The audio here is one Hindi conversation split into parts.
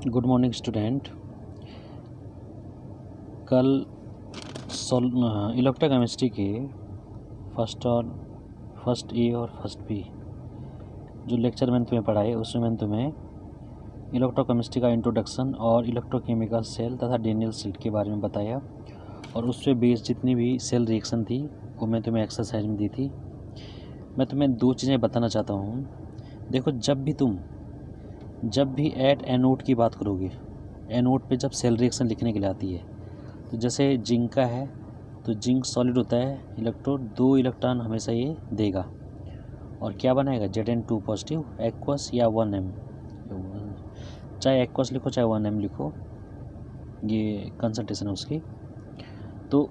Good morning student. कल इलेक्ट्रोकेमिस्ट्री के फर्स्ट ए और फर्स्ट बी जो लेक्चर मैंने तुम्हें पढ़ाए उसमें मैंने तुम्हें इलेक्ट्रोकेमिस्ट्री का इंट्रोडक्शन और इलेक्ट्रोकेमिकल सेल तथा डेनियल स्लिट के बारे में बताया, और उस पर बेस्ड जितनी भी सेल रिएक्शन थी वो मैं तुम्हें एक्सरसाइज में दी थी। मैं तुम्हें दो चीज़ें बताना चाहता हूँ। देखो, जब भी एट एनोड की बात करोगे, एनोड पे जब सेल रिएक्शन लिखने के लिए आती है तो जैसे जिंक का है तो जिंक सॉलिड होता है, दो इलेक्ट्रॉन हमेशा ये देगा और क्या बनाएगा Zn2 पॉजिटिव एक्वस या 1m, चाहे एक्वस लिखो चाहे 1m लिखो, ये कंसंट्रेशन है उसकी। तो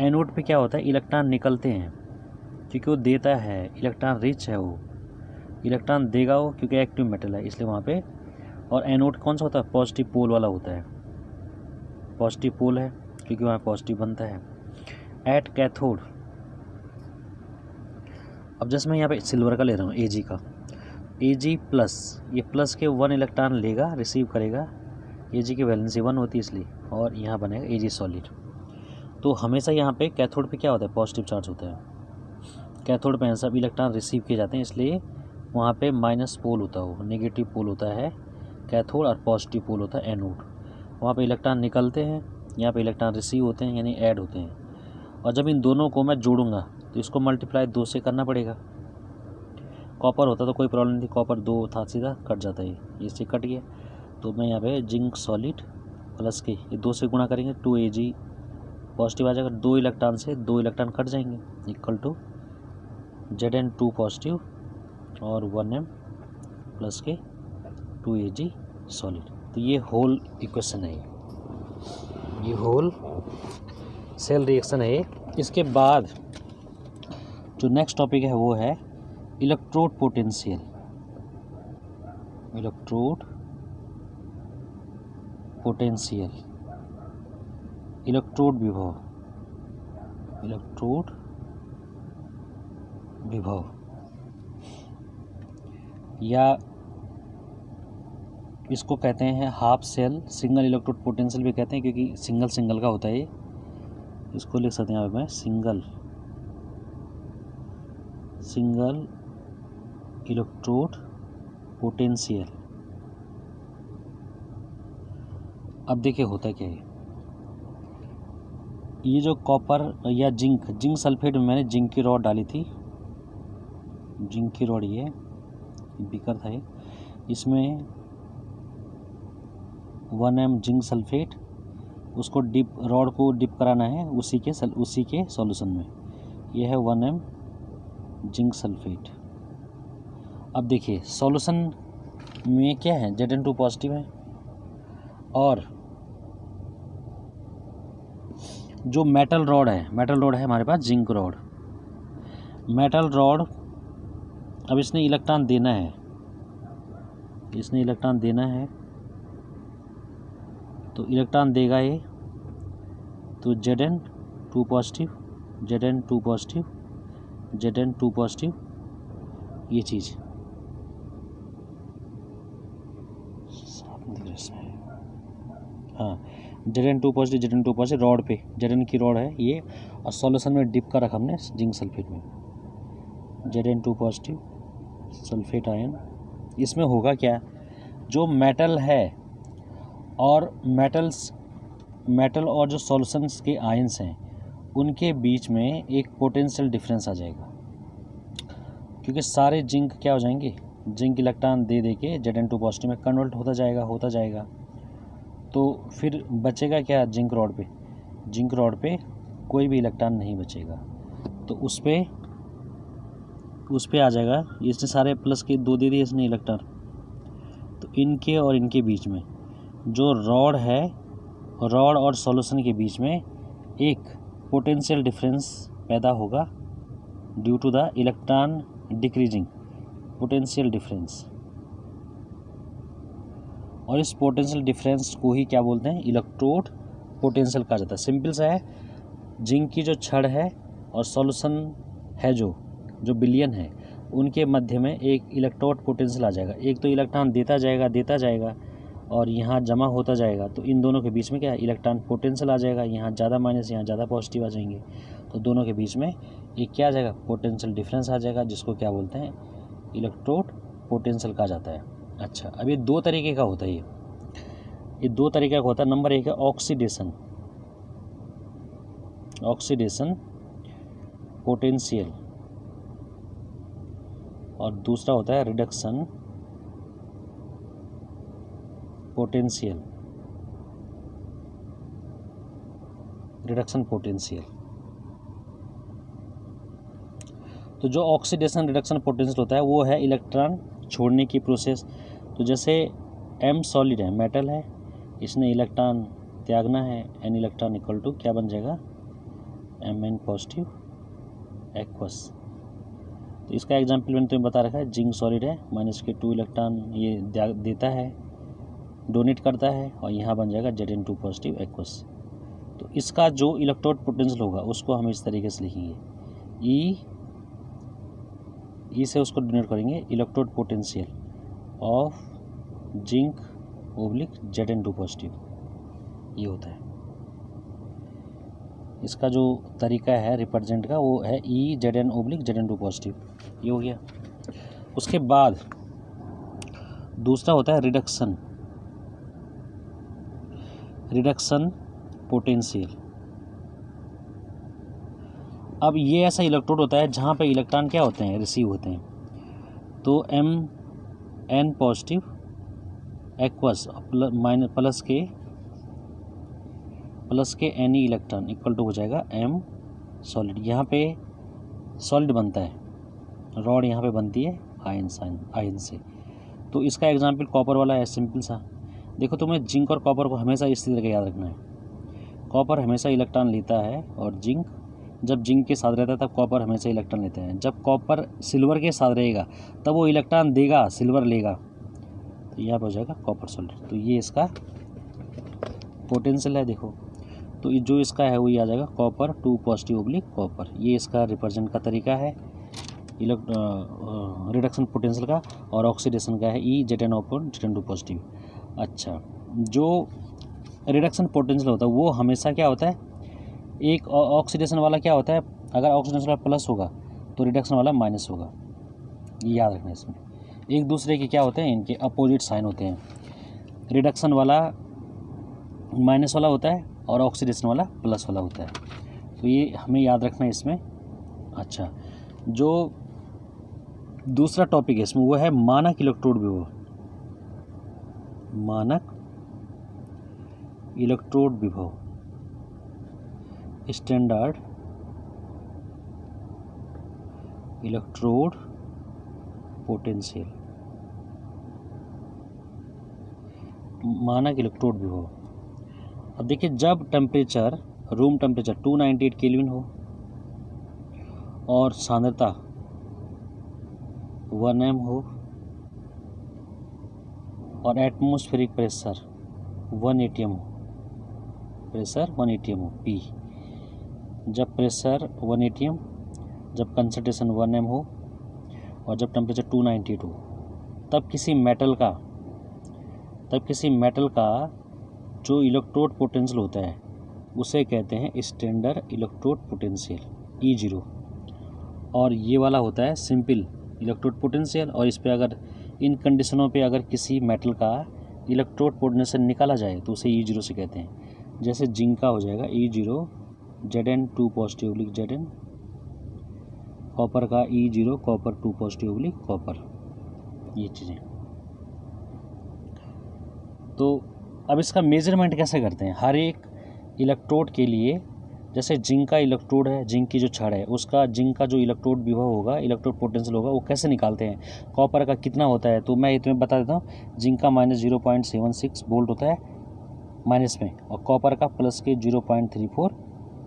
एनोड पे क्या होता है, इलेक्ट्रॉन निकलते हैं क्योंकि वो देता है, इलेक्ट्रॉन रिच है, वो इलेक्ट्रॉन देगा वो क्योंकि एक्टिव मेटल है इसलिए वहाँ पे। और एनोड कौन सा होता है, पॉजिटिव पोल वाला होता है, पॉजिटिव पोल है क्योंकि वहाँ पॉजिटिव बनता है। एट कैथोड, अब जैसे मैं यहाँ पे सिल्वर का ले रहा हूँ Ag का, Ag प्लस, ये प्लस के 1 इलेक्ट्रॉन लेगा, रिसीव करेगा, Ag की वैलेंसी 1 होती है इसलिए, और यहाँ बनेगा Ag सॉलिड। तो हमेशा यहाँ पे कैथोड पे क्या होता है, पॉजिटिव चार्ज होता है, कैथोड पे सब इलेक्ट्रॉन रिसीव किए जाते हैं इसलिए वहाँ पे माइनस पोल होता है, वो नेगेटिव पोल होता है कैथोड और पॉजिटिव पोल होता है एनोड। वहाँ पे इलेक्ट्रॉन निकलते हैं, यहाँ पे इलेक्ट्रॉन रिसीव होते हैं यानी ऐड होते हैं। और जब इन दोनों को मैं जोड़ूंगा तो इसको मल्टीप्लाई 2 से करना पड़ेगा। कॉपर होता तो कोई प्रॉब्लम नहीं थी, कॉपर 2 था सीधा कट जाता है, इससे कट गया। तो मैं यहाँ पे जिंक सॉलिड प्लस के ये 2 से गुणा करेंगे 2Ag पॉजिटिव आ जाएगा, 2 इलेक्ट्रॉन से 2 इलेक्ट्रॉन कट जाएंगे, इक्वल टू Zn2 पॉजिटिव और 1m प्लस के 2Ag सॉलिड। तो ये होल इक्वेशन है, ये होल सेल रिएक्शन है। इसके बाद जो नेक्स्ट टॉपिक है वो है electrode potential, electrode potential, electrode विभव, इलेक्ट्रोड विभव, या इसको कहते हैं half cell single electrode potential भी कहते हैं क्योंकि सिंगल का होता है ये। इसको लिख सकते हैं यहाँ पे मैं सिंगल इलेक्ट्रोड पोटेंशियल। अब देखिए होता क्या है, ये जो कॉपर या जिंक सल्फेट में मैंने जिंक की रॉड डाली थी, जिंक की रॉड, ये बीकर था ये, इसमें 1m जिंक सल्फेट, उसको रॉड को डिप कराना है उसी के सॉल्यूशन में, यह है 1m जिंक सल्फेट। अब देखिए सॉल्यूशन में क्या है, Zn2 पॉजिटिव है, और जो मेटल रॉड है हमारे पास जिंक रॉड, मेटल रॉड, अब इसने इलेक्ट्रॉन देना है, तो इलेक्ट्रॉन देगा ये, तो Zn2 पॉजिटिव ये चीज़ हाँ, Zn2 पॉजिटिव रॉड पे, Zn की रॉड है ये, और सॉल्यूशन में डिप कर रखा हमने जिंक सल्फेट में, Zn2 पॉजिटिव सल्फेट आयन। इसमें होगा क्या, जो मेटल है और मेटल और जो सॉल्यूशंस के आयंस हैं उनके बीच में एक पोटेंशियल डिफरेंस आ जाएगा, क्योंकि सारे जिंक क्या हो जाएंगे, जिंक इलेक्ट्रॉन दे के Zn2 पॉजिटिव में कन्वर्ट होता जाएगा। तो फिर बचेगा क्या, जिंक रॉड पे कोई भी इलेक्ट्रॉन नहीं बचेगा, तो उस पे आ जाएगा, इसने सारे प्लस के 2 दे दिए इसने इलेक्ट्रॉन, तो इनके और इनके बीच में जो रॉड और सॉल्यूशन के बीच में एक पोटेंशियल डिफरेंस पैदा होगा due to the electron decreasing potential difference, और इस पोटेंशियल डिफरेंस को ही क्या बोलते हैं, इलेक्ट्रोड पोटेंशियल कहा जाता है। सिंपल सा है, जिंक की जो छड़ है और सॉल्यूशन है जो बिलियन है, उनके मध्य में एक इलेक्ट्रोड पोटेंशियल आ जाएगा। एक तो इलेक्ट्रॉन देता जाएगा और यहाँ जमा होता जाएगा तो इन दोनों के बीच में क्या इलेक्ट्रॉन पोटेंशियल आ जाएगा, यहाँ ज़्यादा माइनस यहाँ ज़्यादा पॉजिटिव आ जाएंगे, तो दोनों के बीच में एक क्या आ जाएगा पोटेंशियल डिफरेंस आ जाएगा, जिसको क्या बोलते हैं इलेक्ट्रोड पोटेंशियल कहा जाता है। अच्छा, अब ये दो तरीके का होता है, ये दो तरीके का होता है। नंबर एक है ऑक्सीडेशन पोटेंशियल, और दूसरा होता है रिडक्शन पोटेंशियल। तो जो ऑक्सीडेशन रिडक्शन पोटेंशियल होता है वो है इलेक्ट्रॉन छोड़ने की प्रोसेस। तो जैसे M सॉलिड है, मेटल है, इसने इलेक्ट्रॉन त्यागना है, N इलेक्ट्रॉन इक्वल टू क्या बन जाएगा Mn पॉजिटिव एक्वस। तो इसका एग्जाम्पल मैंने तुम्हें बता रखा है, जिंक सॉलिड है, -2 इलेक्ट्रॉन ये देता है, डोनेट करता है, और यहाँ बन जाएगा Zn2 पॉजिटिव एक्वस। तो इसका जो इलेक्ट्रोड पोटेंशियल होगा उसको हम इस तरीके से लिखेंगे, ई से उसको डोनेट करेंगे electrode potential of zinc / Zn2 positive, ये होता है। इसका जो तरीका है रिप्रेजेंट का वो है Zn / Zn2 पॉजिटिव, ये हो गया। उसके बाद दूसरा होता है रिडक्शन पोटेंशियल। अब ये ऐसा इलेक्ट्रोड होता है जहाँ पे इलेक्ट्रॉन क्या होते हैं रिसीव होते हैं, तो Mn पॉजिटिव एक्वस प्लस के Ne इलेक्ट्रॉन इक्वल टू हो जाएगा M सॉलिड। यहाँ पे सॉलिड बनता है, रॉड यहाँ पे बनती है आयन से। तो इसका एग्जांपल कॉपर वाला है, सिंपल सा। देखो तुम्हें जिंक और कॉपर को हमेशा इस तरह याद रखना है। कॉपर हमेशा इलेक्ट्रॉन लेता है, और जिंक जब जिंक के साथ रहता है तब कॉपर हमेशा इलेक्ट्रॉन लेता है। जब कॉपर सिल्वर के साथ रहेगा तब वो इलेक्ट्रॉन देगा, सिल्वर लेगा, तो यहाँ पर हो जाएगा कॉपर सॉलिड। तो ये इसका पोटेंशियल है। देखो तो जो इसका है वो ये आ जाएगा कॉपर 2 पॉजिटिव / कॉपर। ये इसका रिप्रेजेंट का तरीका है रिडक्शन पोटेंशियल का, और ऑक्सीडेशन का है Zn/Zn2 पॉजिटिव। अच्छा, जो रिडक्शन पोटेंशियल होता है वो हमेशा क्या होता है, एक ऑक्सीडेशन वाला क्या होता है, अगर ऑक्सीडेशन वाला प्लस होगा तो रिडक्शन वाला माइनस होगा, ये याद रखना। इसमें एक दूसरे के क्या होते हैं, इनके अपोजिट साइन होते हैं। रिडक्शन वाला माइनस वाला होता है और ऑक्सीडेशन वाला प्लस वाला होता है, तो ये हमें याद रखना है इसमें। अच्छा, जो दूसरा टॉपिक है इसमें वो है मानक इलेक्ट्रोड विभव। मानक इलेक्ट्रोड विभव, स्टैंडर्ड इलेक्ट्रोड पोटेंशियल, मानक इलेक्ट्रोड विभव। अब देखिए, जब टेम्परेचर रूम टेम्परेचर 298 केल्विन हो और सांद्रता 1 m हो और एटमॉस्फेरिक प्रेशर 1 atm हो, P। जब प्रेशर 1 atm, जब कंसंट्रेशन 1 m हो और जब टेम्परेचर 298 हो, तब किसी मेटल का जो इलेक्ट्रोड पोटेंशियल होता है उसे कहते हैं स्टैंडर्ड इलेक्ट्रोड पोटेंशियल E0, और ये वाला होता है सिंपल इलेक्ट्रोड पोटेंशियल। और इस पे अगर इन कंडीशनों पे अगर किसी मेटल का इलेक्ट्रोड पोटेंशियल निकाला जाए तो उसे E0 से कहते हैं। जैसे जिंक का हो जाएगा E0 Zn2 positive / Zn, copper का E0 कॉपर 2 पॉजिटिव / कॉपर, ये चीज़ें। तो अब इसका मेजरमेंट कैसे करते हैं हर एक इलेक्ट्रोड के लिए। जैसे जिंक का इलेक्ट्रोड है, जिंक की जो छड़ है उसका, जिंक का जो इलेक्ट्रोड विभव होगा, इलेक्ट्रोड पोटेंशियल होगा, वो कैसे निकालते हैं। कॉपर का कितना होता है तो मैं तुम्हें बता देता हूँ। जिंक का -0.76 वोल्ट होता है माइनस में, और कॉपर का प्लस के 0.34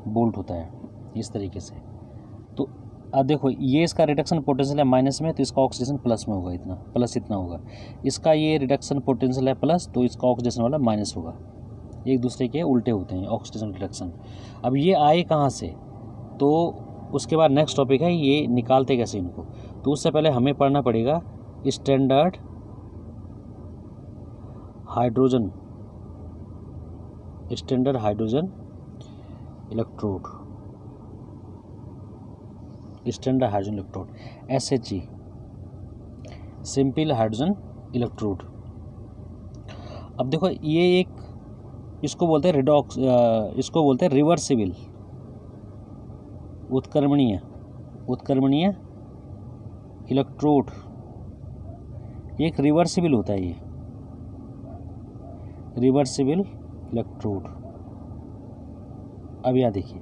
वोल्ट होता है, इस तरीके से। तो अब देखो, ये इसका रिडक्शन पोटेंशियल है माइनस में, तो इसका ऑक्सीडेशन प्लस में होगा, इतना प्लस इतना होगा। इसका ये रिडक्शन पोटेंशियल है प्लस, तो इसका ऑक्सीडेशन वाला माइनस होगा। एक दूसरे के उल्टे होते हैं ऑक्सीडेशन रिडक्शन। अब ये आए कहाँ से, तो उसके बाद नेक्स्ट टॉपिक है ये निकालते कैसे इनको। तो उससे पहले हमें पढ़ना पड़ेगा standard hydrogen standard hydrogen electrode, standard hydrogen electrode, SHE simple hydrogen electrode. अब देखो ये एक, इसको बोलते हैं रिडॉक्स, इसको बोलते हैं रिवर्सिबल, उत्क्रमणीय इलेक्ट्रोड, एक रिवर्सिबल होता है ये, रिवर्सिबल इलेक्ट्रोड। अब यहाँ देखिए,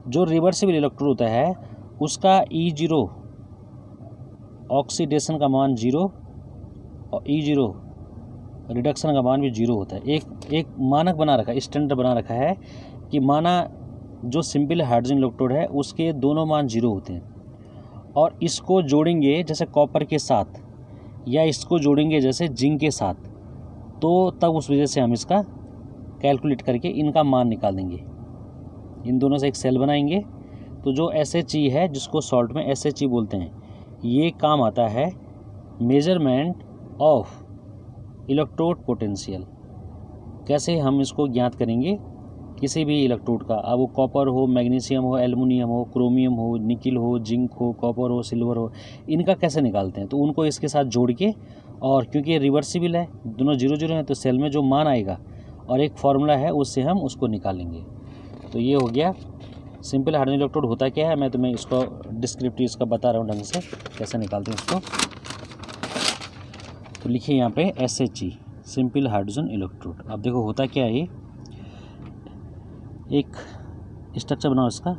जो रिवर्सिबल इलेक्ट्रोड होता है उसका E0 ऑक्सीडेशन का मान 0 और E0 रिडक्शन का मान भी 0 होता है। एक मानक बना रखा है, स्टैंडर्ड बना रखा है कि माना जो सिंपल हाइड्रोजन इलेक्ट्रोड है उसके दोनों मान 0 होते हैं, और इसको जोड़ेंगे जैसे कॉपर के साथ या इसको जोड़ेंगे जैसे जिंक के साथ, तो तब उस वजह से हम इसका कैलकुलेट करके इनका मान निकाल देंगे। इन दोनों से एक सेल बनाएंगे, तो जो SHE है, जिसको सॉल्ट में SHE बोलते हैं, ये काम आता है मेजरमेंट ऑफ इलेक्ट्रोड पोटेंशियल। कैसे हम इसको ज्ञात करेंगे किसी भी इलेक्ट्रोड का, अब वो कॉपर हो, मैग्नीशियम हो, एल्युमिनियम हो, क्रोमियम हो, निकिल हो, जिंक हो, कॉपर हो, सिल्वर हो, इनका कैसे निकालते हैं? तो उनको इसके साथ जोड़ के, और क्योंकि ये रिवर्सिबल है, दोनों 0 0 हैं, तो सेल में जो मान आएगा और एक फार्मूला है उससे हम उसको निकालेंगे। तो ये हो गया सिंपल हाइड्रोजन इलेक्ट्रोड होता क्या है, मैं तुम्हें इसको डिस्क्रिप्टिव इसका बता रहा हूँ ढंग से कैसे निकालते हैं इसको। तो लिखिए यहाँ पे SHE सिंपल हाइड्रोजन इलेक्ट्रोड। अब देखो होता क्या है, ये एक स्ट्रक्चर बनाओ इसका,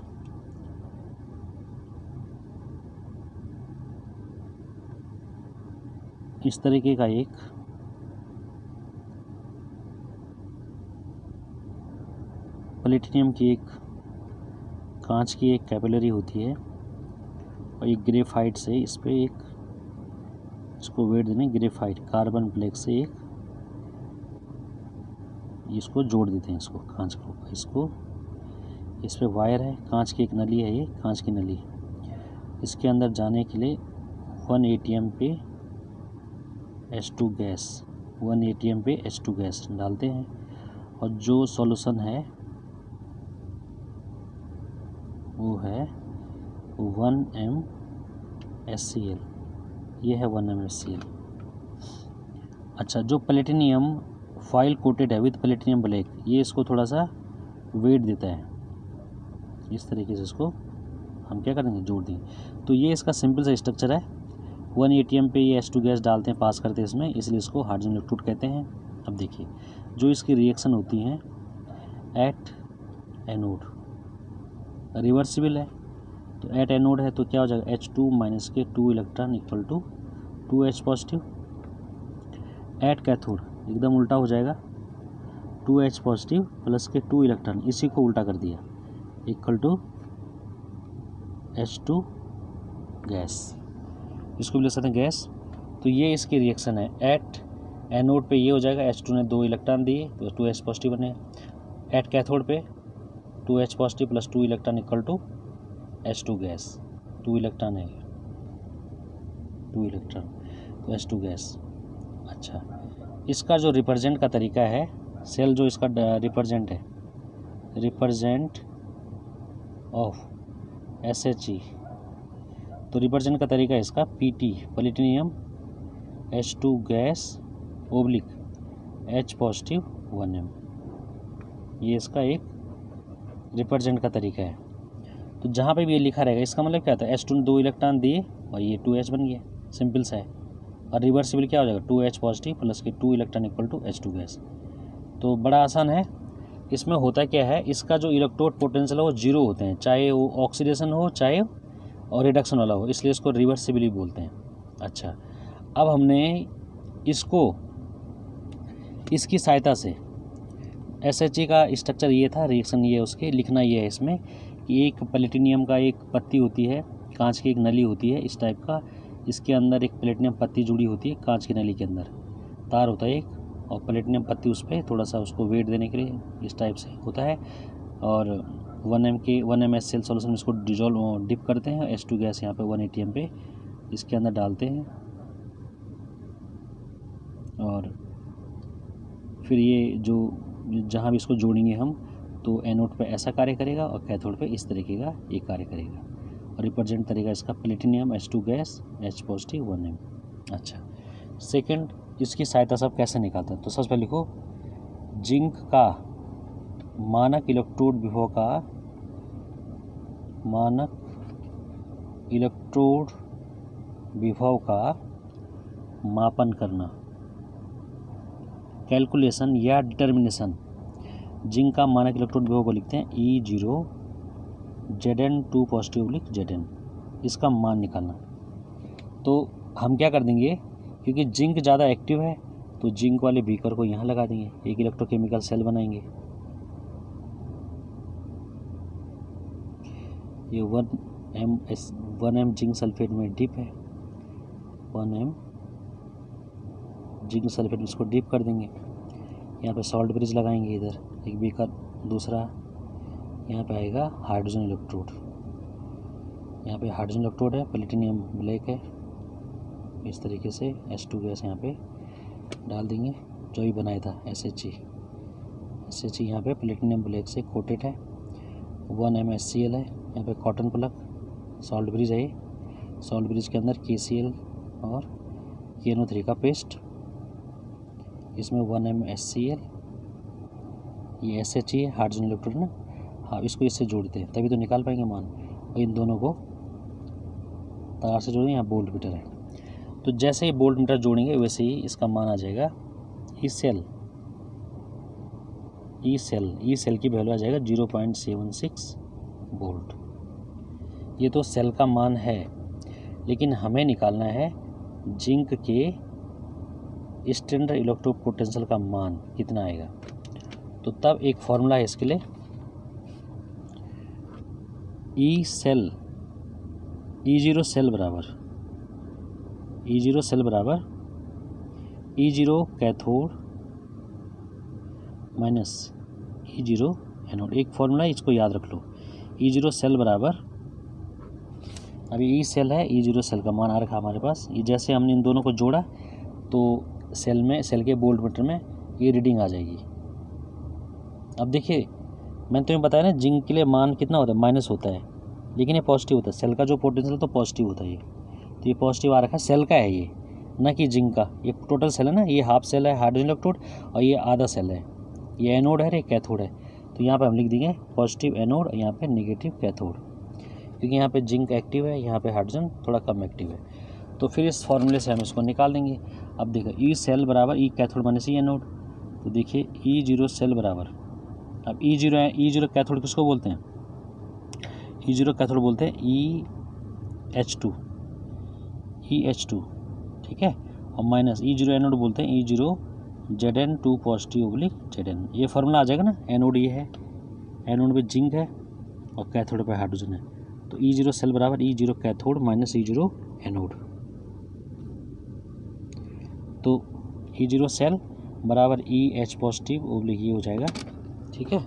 इस तरीके का एक प्लेटिनियम की एक कांच की एक कैपिलरी होती है, और एक ग्रेफाइट से इस पर एक, इसको वेट देने, ग्रेफाइट कार्बन ब्लैक से एक इसको जोड़ देते हैं, इसको कांच को, इसको इस पर वायर है, कांच की एक नली है, ये कांच की नली, इसके अंदर जाने के लिए 1 atm पे H2 गैस, 1 atm पे H2 गैस डालते हैं, और जो सॉल्यूशन है वो है 1mHCl, ये है 1mHCl। अच्छा, जो प्लेटिनियम फॉइल कोटेड है विद प्लेटिनियम ब्लैक, ये इसको थोड़ा सा वेट देता है, इस तरीके से इसको हम क्या करेंगे, जोड़ देंगे। तो ये इसका सिंपल सा स्ट्रक्चर है। 1 atm पे ये H2 गैस डालते हैं, पास करते हैं इसमें, इसलिए इसको हाइड्रोजन इलेक्ट्रोड कहते हैं। अब देखिए जो इसकी रिएक्शन होती हैं एट एनोड, रिवर्सिबल है, तो एट एनोड है तो क्या हो जाएगा, H2 माइनस के 2 electron equal to 2H positive. At cathode एकदम उल्टा हो जाएगा, 2H पॉजिटिव प्लस के 2 इलेक्ट्रॉन, इसी को उल्टा कर दिया, इक्वल टू H2 गैस, इसको भी लिख सकते हैं गैस। तो ये इसकी रिएक्शन है। एट एनोड पे ये हो जाएगा, H2 ने 2 इलेक्ट्रॉन दिए तो 2H पॉजिटिव बने। एट कैथोड पे 2H positive plus 2 electron equal to H2 gas, 2 electron है, 2 इलेक्ट्रॉन तो H2 गैस। अच्छा, इसका जो रिप्रेजेंट का तरीका है, सेल जो इसका रिप्रेजेंट है, रिप्रेजेंट ऑफ SHE, तो रिप्रेजेंट का तरीका है इसका PT platinum H2 gas oblique H positive 1m, ये इसका एक रिप्रेजेंट का तरीका है। तो जहाँ पे भी ये लिखा रहेगा इसका मतलब क्या होता है, H2 ने 2 इलेक्ट्रॉन दिए और ये 2H बन गया, सिंपल सा है। और रिवर्सिबल क्या हो जाएगा, 2H पॉजिटिव प्लस के 2 electron equal to H2 gas. तो बड़ा आसान है। इसमें होता क्या है, इसका जो इलेक्ट्रोड पोटेंशियल है वो 0 होते हैं, चाहे वो ऑक्सीडेशन हो चाहे और रिडक्शन वाला हो, इसलिए इसको रिवर्सिबली बोलते हैं। अच्छा, अब हमने इसको इसकी सहायता से SHE का स्ट्रक्चर ये था, रिएक्शन ये उसके लिखना ये है इसमें कि एक प्लेटिनियम का एक पत्ती होती है, कांच की एक नली होती है इस टाइप का, इसके अंदर एक प्लेटिनियम पत्ती जुड़ी होती है, कांच की नली के अंदर तार होता है एक, और प्लेटिनियम पत्ती उस पर थोड़ा सा उसको वेट देने के लिए इस टाइप से होता है। और 1mHCl सॉल्यूशन में इसको डिप करते हैं, H2 गैस यहाँ पे 1 atm पे इसके अंदर डालते हैं, और फिर ये जो जहाँ भी इसको जोड़ेंगे हम तो एनोड पे ऐसा कार्य करेगा और कैथोड पे इस तरीके का ये कार्य करेगा। और रिप्रेजेंट करेगा इसका platinum H2 gas H positive 1m। अच्छा, सेकंड इसकी सहायता से आप कैसे निकालते हैं? तो सबसे पहले लिखो जिंक का मानक इलेक्ट्रोड विभव का मापन करना, कैलकुलेशन या डिटर्मिनेशन। जिंक का मानक इलेक्ट्रोड विभव को लिखते हैं E0 Zn2 पॉजिटिव लिख Zn, इसका मान निकालना। तो हम क्या कर देंगे, क्योंकि जिंक ज़्यादा एक्टिव है तो जिंक वाले बीकर को यहाँ लगा देंगे, एक इलेक्ट्रोकेमिकल सेल बनाएंगे। ये 1m जिंक सल्फेट में डिप है, 1m जिंक सल्फेट में इसको डिप कर देंगे। यहाँ पे सॉल्ट ब्रिज लगाएंगे, इधर एक बीकर, दूसरा यहाँ पे आएगा हाइड्रोजन इलेक्ट्रोड। यहाँ पे हाइड्रोजन इलेक्ट्रोड है, प्लेटिनियम ब्लैक है, इस तरीके से H2 गैस यहाँ पे डाल देंगे जो ही बनाया था SHE यहाँ पे प्लेटिनियम ब्लैक से कोटेड है। 1m HCl है, यहाँ पे कॉटन प्लग, सॉल्ट ब्रिज है, सॉल्ट ब्रिज के अंदर KCl और KNO3 का पेस्ट, इसमें 1m HCl, ये SHE है हाइड्रोजन इलेक्ट्रोड ना। हाँ, इसको इससे जोड़ते हैं तभी तो निकाल पाएंगे मान, और इन दोनों को तार से जोड़ेंगे। यहाँ बोल्ट मीटर है, तो जैसे ही बोल्ट मीटर जोड़ेंगे वैसे ही इसका मान आ जाएगा। ई सेल की वैल्यू आ जाएगा 0.76 वोल्ट। ये तो सेल का मान है, लेकिन हमें निकालना है जिंक के स्टैंडर्ड इलेक्ट्रो पोटेंशियल का मान कितना आएगा। तो तब एक फॉर्मूला है इसके लिए, E0 सेल बराबर E0 cathode minus E0 anode. एक फॉर्मूला इसको याद रख लो, E0 सेल बराबर, अभी E सेल है, E0 सेल का मान आ रखा हमारे पास। ये जैसे हमने इन दोनों को जोड़ा तो सेल के वोल्ट मीटर में ये रीडिंग आ जाएगी। अब देखिए मैंने तुम्हें बताया ना जिंक के लिए मान कितना होता है, माइनस होता है, लेकिन ये पॉजिटिव होता है। सेल का जो पोटेंशियल तो पॉजिटिव होता है ये, तो ये पॉजिटिव आ रखा है, सेल का है ये, ना कि जिंक का। ये टोटल सेल है ना, ये हाफ सेल है हाइड्रोजन इलेक्ट्रोड और ये आधा सेल है, ये एनोड है, ये कैथोड है। तो यहाँ पे हम लिख देंगे पॉजिटिव एनोड और यहाँ पे नेगेटिव कैथोड, क्योंकि यहाँ पे जिंक एक्टिव है, यहाँ पे हाइड्रोजन थोड़ा कम एक्टिव है। तो फिर इस फॉर्मूले से हम इसको निकाल देंगे। अब देखो ई सेल बराबर ई कैथोड माइनस ई एनोड, तो देखिए E0 सेल बराबर, अब E0 है, E0 कैथोड किसको बोलते हैं, E0 कैथोड बोलते हैं EH2, ठीक है, और माइनस E0 एनोड बोलते हैं E0 Zn2 positive oblique Zn। ये फार्मूला आ जाएगा ना, एनोड ये है, एनोड पे जिंक है और कैथोड पे हाइड्रोजन है। तो E0 सेल बराबर E0 cathode minus E0 anode, तो E0 सेल बराबर EH पॉजिटिव ओब्लिक ये हो जाएगा, ठीक है।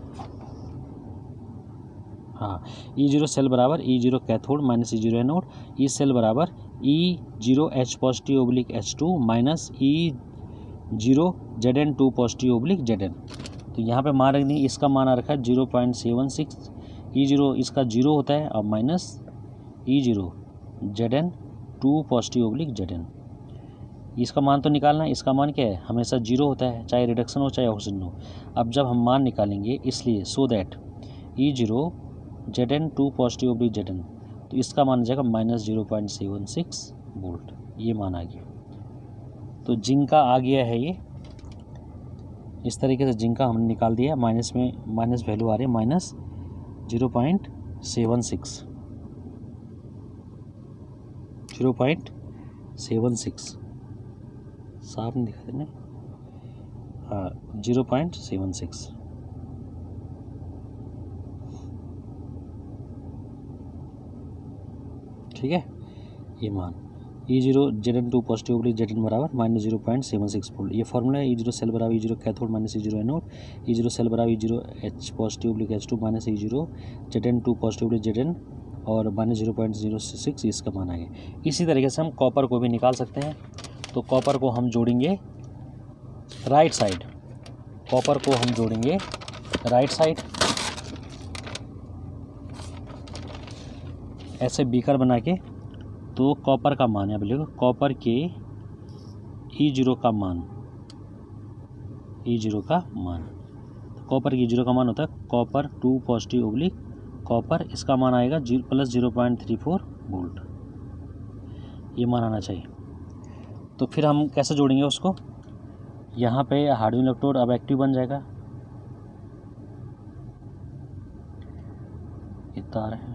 हाँ, E0 सेल बराबर E0 cathode minus E0 anode, E cell बराबर E0 H positive oblique H2 minus E0 Zn2 positive oblique Zn। तो यहाँ पे मान रख देंगे, इसका मान आ रखा है 0.76, E0 इसका 0 होता है और minus E0 Zn2 positive oblique Zn। इसका मान तो निकालना है, इसका मान क्या है, हमेशा 0 होता है, चाहे रिडक्शन हो चाहे ऑक्सीजन हो। अब जब हम मान निकालेंगे इसलिए so that E0 Zn2 positive oblique Zn, तो इसका मान आ जाएगा माइनस 0.76 वोल्ट, ये मान आ गया। तो जिंक का आ गया है ये, इस तरीके से जिंक का हमने निकाल दिया। माइनस में माइनस वैल्यू आ रही है माइनस 0.76 साफ नहीं दिखा देना, हाँ 0.76, ठीक है। ये मान E0 Zn2 positive oblique Zn बराबर माइनस 0.76 वोल्ट। ये फॉर्मूला है E0 सेल बराबर E0 cathode minus E0 anode, E0 cell बराबर E0 H positive oblique H2 minus E0 Zn2 positive oblique Zn और माइनस 0.06 इसका मान आ गया। इसी तरीके से हम कॉपर को भी निकाल सकते हैं। तो कॉपर को हम जोड़ेंगे राइट साइड, कॉपर को हम जोड़ेंगे राइट साइड, ऐसे बीकर बना के। तो कॉपर का मान है, बोलिए कॉपर के E0 का मान, E0 का मान, कॉपर की E0 का मान होता है कॉपर 2 पॉजिटिव ओब्लिक कॉपर, इसका मान आएगा प्लस 0.34 वोल्ट, ये मान आना चाहिए। तो फिर हम कैसे जोड़ेंगे उसको, यहाँ पे हाइड्रोजन इलेक्ट्रोड अब एक्टिव बन जाएगा, ये तार है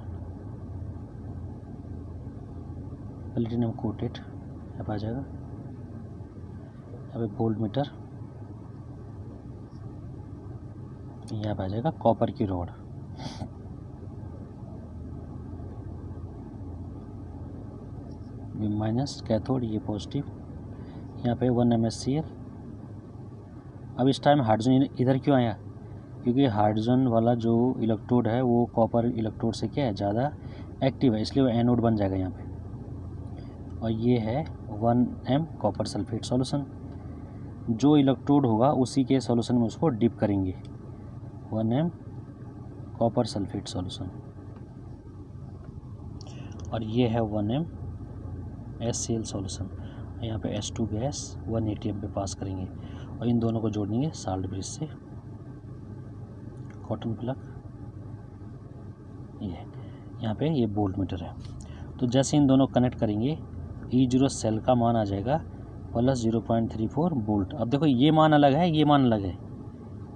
प्लेटिनम कोटेड, यहाँ पर आ जाएगा, यहाँ पे वोल्ट मीटर, यहाँ पे आ जाएगा कॉपर की रॉड, माइनस कैथोड, ये पॉजिटिव, यहाँ पे 1 MnCl। अब इस टाइम हाइड्रोजन इधर क्यों आया, क्योंकि हाइड्रोजन वाला जो इलेक्ट्रोड है वो कॉपर इलेक्ट्रोड से क्या है, ज़्यादा एक्टिव है, इसलिए वो एनोड बन जाएगा यहाँ पे। और ये है 1M कॉपर सल्फेट सॉल्यूशन, जो इलेक्ट्रोड होगा उसी के सॉल्यूशन में उसको डिप करेंगे, 1M कॉपर सल्फेट सॉल्यूशन। और ये है 1M HCl सॉल्यूशन, यहाँ पे H2 गैस 1 ATM पे पास करेंगे और इन दोनों को जोड़ेंगे साल्ट ब्रिज से, कॉटन प्लग, ये यहाँ पे ये वोल्ट मीटर है। तो जैसे इन दोनों कनेक्ट करेंगे E0 सेल का मान आ जाएगा प्लस 0.34 वोल्ट। अब देखो ये मान अलग है, ये मान अलग है,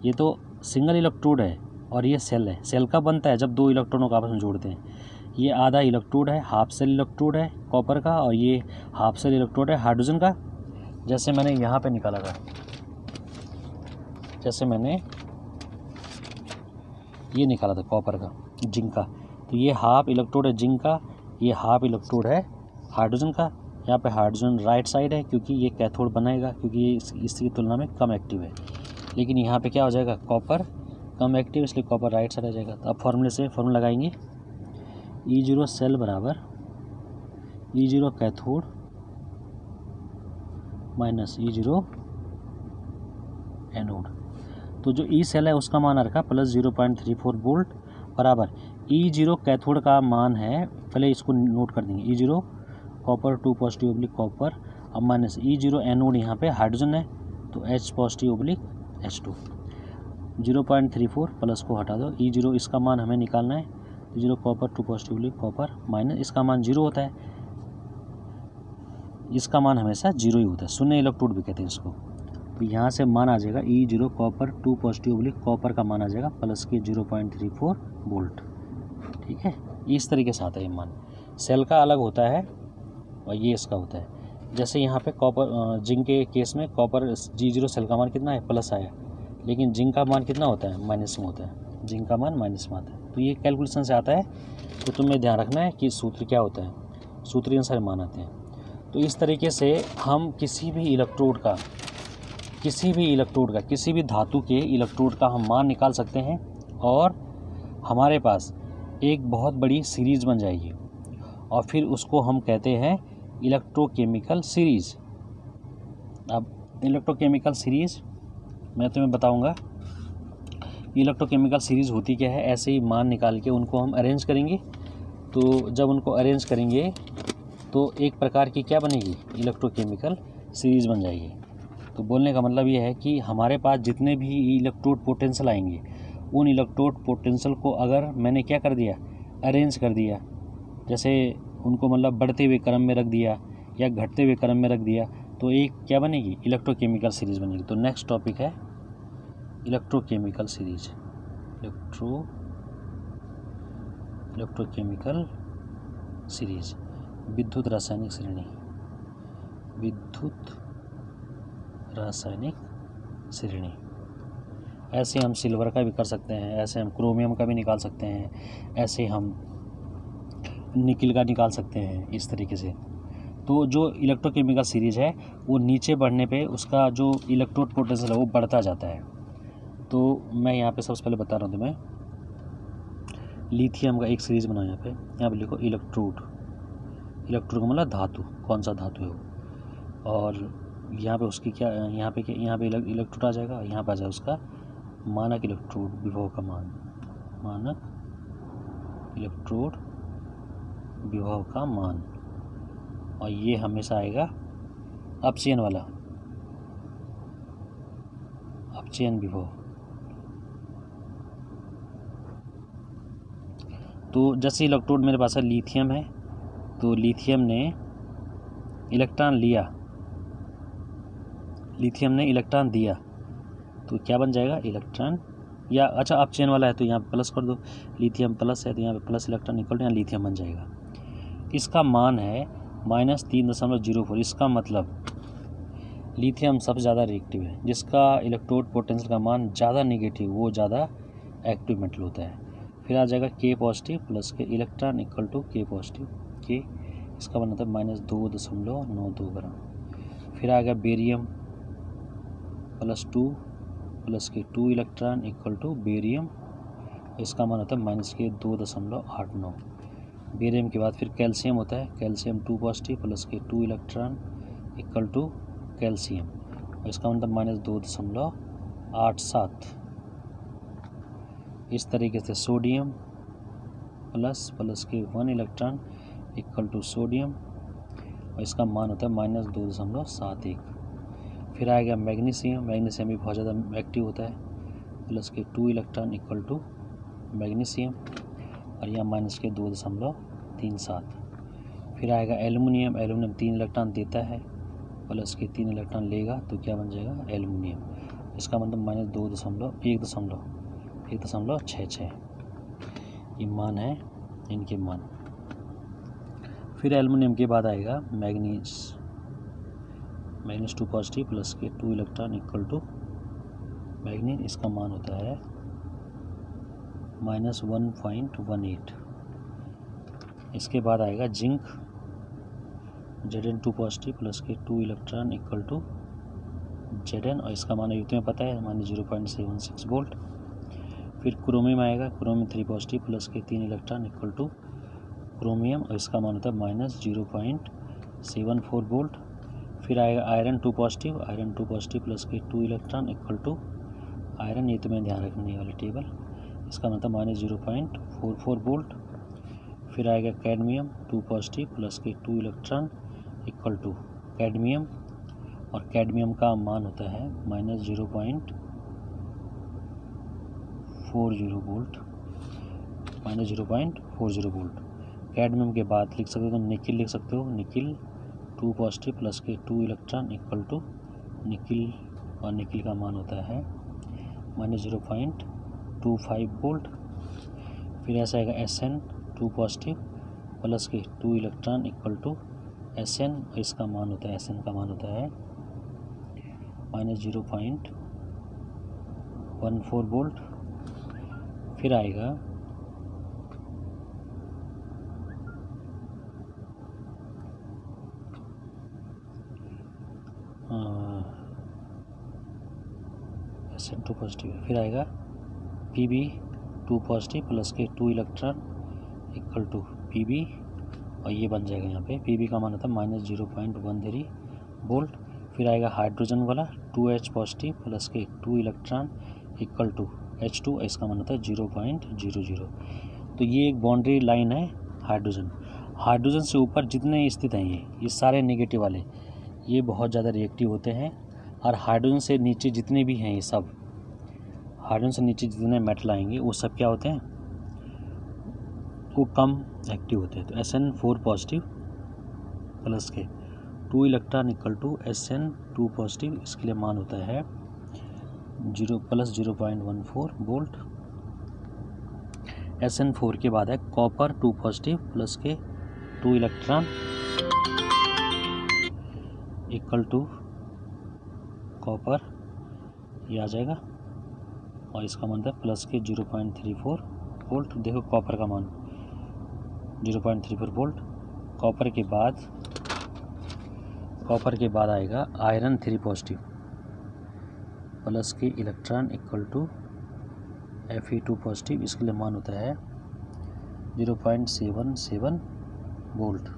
ये तो सिंगल इलेक्ट्रोड है और ये सेल है। सेल का बनता है जब दो इलेक्ट्रॉनों को आपस में जोड़ते हैं। ये आधा इलेक्ट्रोड है, हाफ सेल इलेक्ट्रोड है कॉपर का, और ये हाफ सेल इलेक्ट्रोड है हाइड्रोजन का। जैसे मैंने यहाँ पे निकाला था, जैसे मैंने ये निकाला था कॉपर का, जिंक का, तो ये हाफ इलेक्ट्रोड है जिंक का, ये हाफ इलेक्ट्रोड है हाइड्रोजन का। यहाँ पे हाइड्रोजन राइट साइड है क्योंकि ये कैथोड बनाएगा, क्योंकि ये इसकी तुलना में कम एक्टिव है। लेकिन यहाँ पे क्या हो जाएगा, कॉपर कम एक्टिव, इसलिए कॉपर राइट साइड आ जाएगा। तो अब फॉर्मूले से फॉर्मूला लगाएंगे, E0 सेल बराबर E0 cathode minus E0 anode. तो जो E सेल है उसका मान आ रखा प्लस 0.34 वोल्ट बराबर E0 कैथोड का मान है, पहले इसको नोट कर देंगे, E0 copper 2 positive oblique copper, अब माइनस E0 एनोड, यहाँ पे हाइड्रोजन है तो H positive oblique H2, 0.34 plus को हटा दो, E0 इसका मान हमें निकालना है, E0 copper 2 positive oblique copper minus इसका मान 0 होता है, इसका मान हमेशा 0 ही होता है, शून्य इलेक्ट्रोड भी कहते हैं इसको। तो यहाँ से मान आ जाएगा E0 copper 2 positive oblique copper का मान आ जाएगा प्लस के 0.34 वोल्ट। ठीक है, इस तरीके से आता है ये मान। सेल का अलग होता है और ये इसका होता है। जैसे यहाँ पे कॉपर जिंक के केस में कॉपर G0 सेल का मान कितना है, प्लस आया, लेकिन जिंक का मान कितना होता है, माइनस में होता है, जिंक का मान माइनस में आता है। तो ये कैलकुलेशन से आता है, तो तुम्हें ध्यान रखना है कि सूत्र क्या होता है, सूत्र अनुसार मान आते हैं। तो इस तरीके से हम किसी भी इलेक्ट्रोड का, किसी भी धातु के इलेक्ट्रोड का हम मान निकाल सकते हैं और हमारे पास एक बहुत बड़ी सीरीज़ बन जाएगी और फिर उसको हम कहते हैं इलेक्ट्रोकेमिकल सीरीज़। अब इलेक्ट्रोकेमिकल सीरीज़ मैं तुम्हें बताऊंगा इलेक्ट्रोकेमिकल सीरीज़ होती क्या है। ऐसे ही मान निकाल के उनको हम अरेंज करेंगे, तो जब उनको अरेंज करेंगे तो एक प्रकार की क्या बनेगी, इलेक्ट्रोकेमिकल सीरीज़ बन जाएगी। तो बोलने का मतलब ये है कि हमारे पास जितने भी इलेक्ट्रोड पोटेंशियल आएंगे, उन इलेक्ट्रोड पोटेंशियल को अगर मैंने क्या कर दिया, अरेंज कर दिया, जैसे उनको मतलब बढ़ते हुए क्रम में रख दिया या घटते हुए क्रम में रख दिया, तो एक क्या बनेगी, इलेक्ट्रोकेमिकल सीरीज़ बनेगी। तो नेक्स्ट टॉपिक है इलेक्ट्रोकेमिकल सीरीज, इलेक्ट्रोकेमिकल सीरीज, विद्युत रासायनिक श्रेणी, विद्युत रासायनिक श्रेणी। ऐसे हम सिल्वर का भी कर सकते हैं, ऐसे हम क्रोमियम का भी निकाल सकते हैं, ऐसे हम निकिल का निकाल सकते हैं, इस तरीके से। तो जो इलेक्ट्रोकेमिकल सीरीज है वो नीचे बढ़ने पे उसका जो इलेक्ट्रोड पोटेंशियल है वो बढ़ता जाता है। तो मैं यहाँ पे सबसे पहले बता रहा हूँ तुम्हें, लिथियम का एक सीरीज़ बनाओ, यहाँ पे लिखो इलेक्ट्रोड, इलेक्ट्रोड का मतलब धातु, कौन सा धातु है वो, और यहाँ पे उसकी क्या, यहाँ पे इलेक्ट्रोड आ जाएगा, यहाँ पे आ जाएगा उसका मानक इलेक्ट्रोड विभव का मान, मानक इलेक्ट्रोड विभव का मान, और ये हमेशा आएगा अपचयन वाला, अपचयन विभव। तो जैसे इलेक्ट्रोड मेरे पास है लिथियम है, तो लिथियम ने इलेक्ट्रॉन लिया, लिथियम ने इलेक्ट्रॉन दिया, तो क्या बन जाएगा इलेक्ट्रॉन, या अच्छा अपचयन वाला है तो यहाँ पे प्लस कर दो, लिथियम प्लस है तो यहाँ पे प्लस इलेक्ट्रॉन इक्वल टू यहाँ लिथियम बन जाएगा। इसका मान है -3.04। इसका मतलब लिथियम सबसे ज़्यादा रिएक्टिव है, जिसका इलेक्ट्रोड पोटेंशियल का मान ज़्यादा नेगेटिव वो ज़्यादा एक्टिव मेटल होता है। फिर आ जाएगा K पॉजिटिव प्लस के electron equal to K positive, K इसका बना था -2.92 ग्राम। फिर आ गया बेरियम +2 प्लस के 2 इलेक्ट्रॉन इक्वल टू बेरियम, इसका मान होता है -2.89। बेरियम के बाद फिर कैल्शियम होता है, कैल्शियम 2 पॉजिटिव प्लस के 2 इलेक्ट्रॉन इक्वल टू कैल्शियम, इसका मतलब -2.87। इस तरीके से सोडियम प्लस के 1 इलेक्ट्रॉन इक्वल टू सोडियम, और इसका मान होता है -2.71। फिर आएगा मैग्नीशियम, मैग्नीशियम भी बहुत ज़्यादा एक्टिव होता है, प्लस के 2 इलेक्ट्रॉन इक्वल टू मैग्नीशियम, और यहाँ -2.37। फिर आएगा एल्युमिनियम, एल्युमिनियम 3 इलेक्ट्रॉन देता है, प्लस के 3 इलेक्ट्रॉन लेगा तो क्या बन जाएगा एल्युमिनियम, इसका मतलब -1.66। ये मान है इनके मान। फिर एल्युमिनियम के बाद आएगा मैग्नीज 2 पॉजिटिव प्लस के 2 इलेक्ट्रॉन इक्वल टू मैग्नीज, इसका मान होता है -1.18। इसके बाद आएगा जिंक Zn 2 पॉजिटिव प्लस के 2 इलेक्ट्रॉन इक्वल टू Zn, और इसका मान युक्त में पता है -0.76 वोल्ट। फिर क्रोमियम आएगा, क्रोमियम 3 पॉजिटिव प्लस के 3 इलेक्ट्रॉन इक्वल टू क्रोमियम, और इसका मान होता है -0.74 वोल्ट। फिर आएगा iron 2 positive, iron 2 positive plus के 2 इलेक्ट्रॉन इक्वल टू आयरन, ये तुम्हें ध्यान रखने वाली टेबल, इसका मतलब -0.44 वोल्ट। फिर आएगा कैडमियम 2 पॉजिटिव प्लस के 2 इलेक्ट्रॉन इक्वल टू कैडमियम, और कैडमियम का मान होता है -0.40 वोल्ट, -0.40 वोल्ट। कैडमियम के बाद लिख सकते हो तो निकिल लिख सकते हो, निकिल 2 पॉजिटिव प्लस के 2 इलेक्ट्रॉन इक्वल टू निकिल, और निकिल का मान होता है -0.25 वोल्ट। फिर ऐसा आएगा Sn 2 पॉजिटिव प्लस के 2 इलेक्ट्रॉन इक्वल टू Sn, इसका मान होता है Sn का मान होता है -0.14 वोल्ट। फिर आएगा Sn 2 पॉजिटिव, फिर आएगा Pb 2 पॉजिटिव प्लस के 2 इलेक्ट्रॉन इक्वल टू Pb, और ये बन जाएगा यहाँ पे Pb का मान होता है -0.13 वोल्ट। फिर आएगा हाइड्रोजन वाला 2H पॉजिटिव प्लस के 2 इलेक्ट्रॉन इक्वल टू H2, इसका मान होता है 0.00। तो ये एक बाउंड्री लाइन है हाइड्रोजन। हाइड्रोजन से ऊपर जितने स्थित हैं ये सारे नेगेटिव वाले, ये बहुत ज़्यादा रिएक्टिव होते हैं, और हाइड्रोजन से नीचे जितने भी हैं ये सब, हाइड्रोजन से नीचे जितने मेटल आएंगे वो सब क्या होते हैं, वो कम एक्टिव होते हैं। तो Sn4 पॉजिटिव प्लस के 2 electron equal to Sn2 positive, इसके लिए मान होता है 0.14 वोल्ट। Sn4 के बाद है कॉपर 2 पॉजिटिव प्लस के 2 इलेक्ट्रॉन इक्वल टू कॉपर, ये आ जाएगा, और इसका मान है प्लस के 0.34 वोल्ट। देखो कॉपर का मान 0.34 वोल्ट। कॉपर के बाद आएगा आयरन 3 पॉजिटिव प्लस के electron equal to Fe2 positive, इसके लिए मान होता है 0.77 वोल्ट।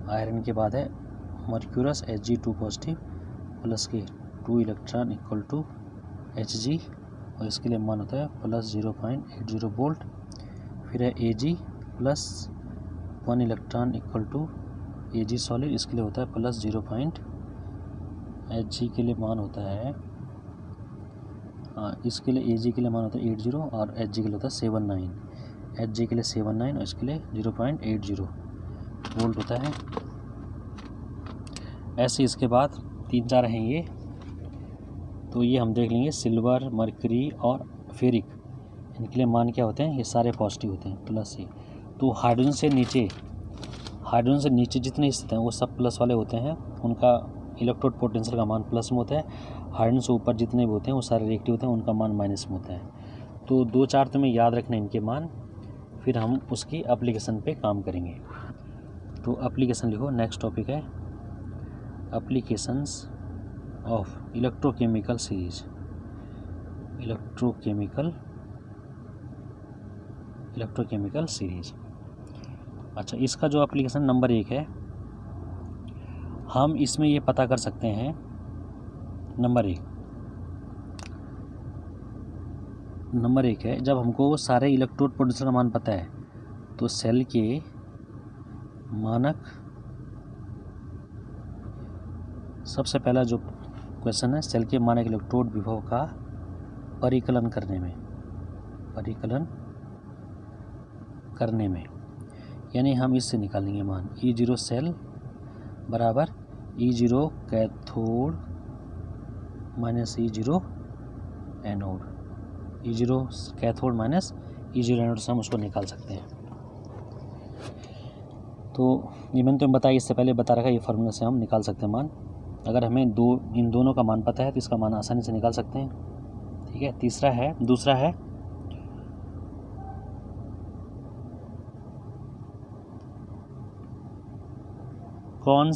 आयरन के बाद है मर्क्यूरस Hg2 पॉजिटिव प्लस के 2 इलेक्ट्रॉन इक्वल टू Hg, और इसके लिए मान होता है प्लस 0.80 वोल्ट। फिर है Ag plus 1 electron equal to Ag solid, इसके लिए होता है प्लस 0. Hg के लिए मान होता है इसके लिए Ag के लिए मान होता है 80 और Hg के लिए होता है 79। Hg के लिए 79 और इसके लिए 0.80 वोल्ट होता है। ऐसे इसके बाद 3-4 हैं ये, तो ये हम देख लेंगे। सिल्वर, मरकरी और फेरिक, इनके लिए मान क्या होते हैं, ये सारे पॉजिटिव होते हैं, प्लस से। तो हाइड्रोजन से नीचे जितने स्थित हैं वो सब प्लस वाले होते हैं, उनका इलेक्ट्रोड पोटेंशियल का मान प्लस में होता है। हाइड्रोजन से ऊपर जितने भी होते हैं वो सारे रिएक्टिव होते हैं, उनका मान माइनस में होता है। तो 2-4 तो में याद रखना इनके मान, फिर हम उसकी एप्लीकेशन पे काम करेंगे। तो एप्लीकेशन लिखो। नेक्स्ट टॉपिक है applications of electrochemical series. Electrochemical series. अच्छा, इसका जो एप्लीकेशन नंबर 1 है, हम इसमें ये पता कर सकते हैं। नंबर एक है, जब हमको सारे इलेक्ट्रोड पोटेंशियल का मान पता है तो सेल के मानक, सबसे पहला जो क्वेश्चन है, सेल के मानक इलेक्ट्रोड विभव का परिकलन करने में, यानी हम इससे निकालेंगे मान E0 सेल बराबर E0 cathode minus E0 anode. E0 cathode minus E0 anode से हम उसको निकाल सकते हैं। तो ये मैंने तुम्हें बताया, इससे पहले बता रखा, ये फार्मूला से हम निकाल सकते हैं मान। अगर हमें इन दोनों का मान पता है तो इसका मान आसानी से निकाल सकते हैं। ठीक है। दूसरा है कौन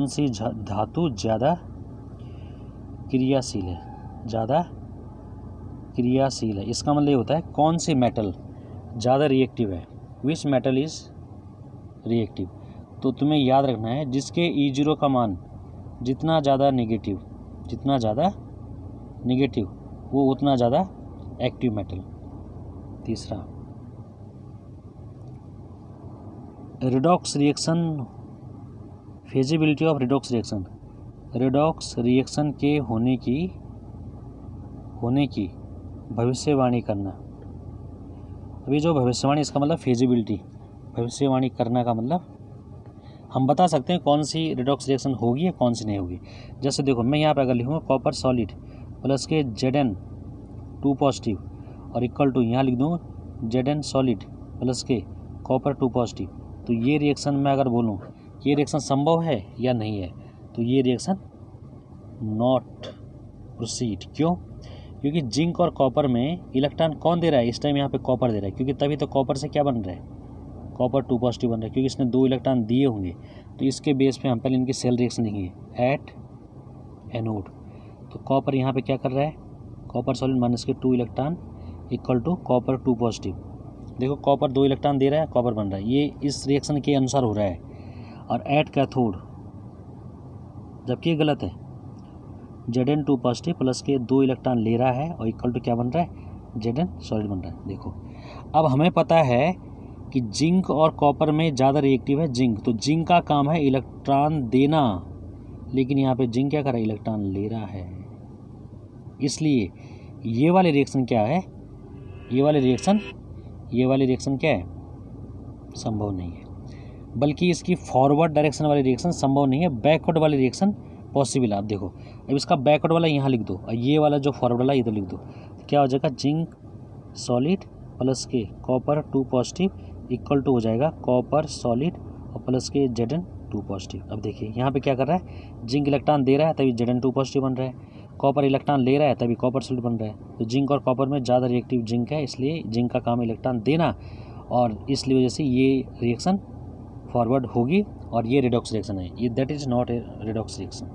सी धातु ज़्यादा क्रियाशील है। इसका मतलब ये होता है कौन सी मेटल ज़्यादा रिएक्टिव है, विच मेटल इज़ रिएक्टिव। तो तुम्हें याद रखना है, जिसके E0 का मान जितना ज़्यादा नेगेटिव वो उतना ज़्यादा एक्टिव मेटल। तीसरा, redox reaction, feasibility of redox reaction के होने की भविष्यवाणी करना। अभी जो भविष्यवाणी, इसका मतलब फेजिबिलिटी, भविष्यवाणी करना का मतलब हम बता सकते हैं कौन सी रिडॉक्स रिएक्शन होगी या कौन सी नहीं होगी। जैसे देखो, मैं यहाँ पे अगर लिखूँगा कॉपर सॉलिड प्लस के Zn2 पॉजिटिव और इक्वल टू यहाँ लिख दूँ Zn सॉलिड प्लस के कॉपर 2 पॉजिटिव, तो ये रिएक्शन मैं अगर बोलूँ ये रिएक्शन संभव है या नहीं है, तो ये रिएक्शन नॉट प्रोसीड। क्यों? क्योंकि जिंक और कॉपर में इलेक्ट्रॉन कौन दे रहा है इस टाइम, यहाँ पे कॉपर दे रहा है, क्योंकि तभी तो कॉपर से क्या बन रहा है, कॉपर 2 पॉजिटिव बन रहा है, क्योंकि इसने 2 इलेक्ट्रॉन दिए होंगे। तो इसके बेस पे हम पहले इनकी सेल रिएक्शन लिखेंगे एट एनोड। तो कॉपर यहाँ पे क्या कर रहा है, कॉपर सॉलिड माइनस के 2 electron equal to copper 2 positive. देखो, कॉपर 2 इलेक्ट्रॉन दे रहा है, कॉपर बन रहा है, ये इस रिएक्शन के अनुसार हो रहा है। और एट कैथोड, जबकि ये गलत है, Zn2 पॉजिटिव प्लस के 2 इलेक्ट्रॉन ले रहा है और इक्वल टू क्या बन रहा है, Zn सॉलिड बन रहा है। देखो, अब हमें पता है कि जिंक और कॉपर में ज़्यादा रिएक्टिव है जिंक, तो जिंक का काम है इलेक्ट्रॉन देना, लेकिन यहाँ पे जिंक क्या कर रहा है, इलेक्ट्रॉन ले रहा है। इसलिए ये वाली रिएक्शन क्या है, ये वाली रिएक्शन क्या है, संभव नहीं है। बल्कि इसकी फॉरवर्ड डायरेक्शन वाली रिएक्शन संभव नहीं है, बैकवर्ड वाली रिएक्शन पॉसिबल है। आप देखो, अब इसका बैकवर्ड वाला यहाँ लिख दो और ये वाला जो फॉरवर्ड वाला ये तो लिख दो, तो क्या हो जाएगा, जिंक सॉलिड प्लस के कॉपर 2 पॉजिटिव इक्वल टू हो जाएगा कॉपर सॉलिड और प्लस के Zn2 पॉजिटिव। अब देखिए यहाँ पे क्या कर रहा है, जिंक इलेक्ट्रॉन दे रहा है तभी Zn2 पॉजिटिव बन रहा है, कॉपर इलेक्ट्रॉन ले रहा है तभी कॉपर सॉलिड बन रहा है। तो जिंक और कॉपर में ज़्यादा रिएक्टिव जिंक है, इसलिए जिंक का काम इलेक्ट्रॉन देना, और इसलिए वजह से ये रिएक्शन फॉरवर्ड होगी और ये रिडॉक्स रिएक्शन है, ये that is not a redox reaction.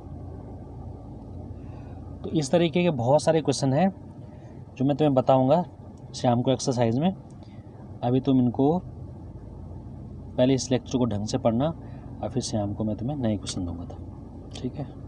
तो इस तरीके के बहुत सारे क्वेश्चन हैं जो मैं तुम्हें बताऊंगा शाम को एक्सरसाइज में। अभी तुम इनको पहले इस लेक्चर को ढंग से पढ़ना, और फिर शाम को मैं तुम्हें नए क्वेश्चन दूंगा था। ठीक है।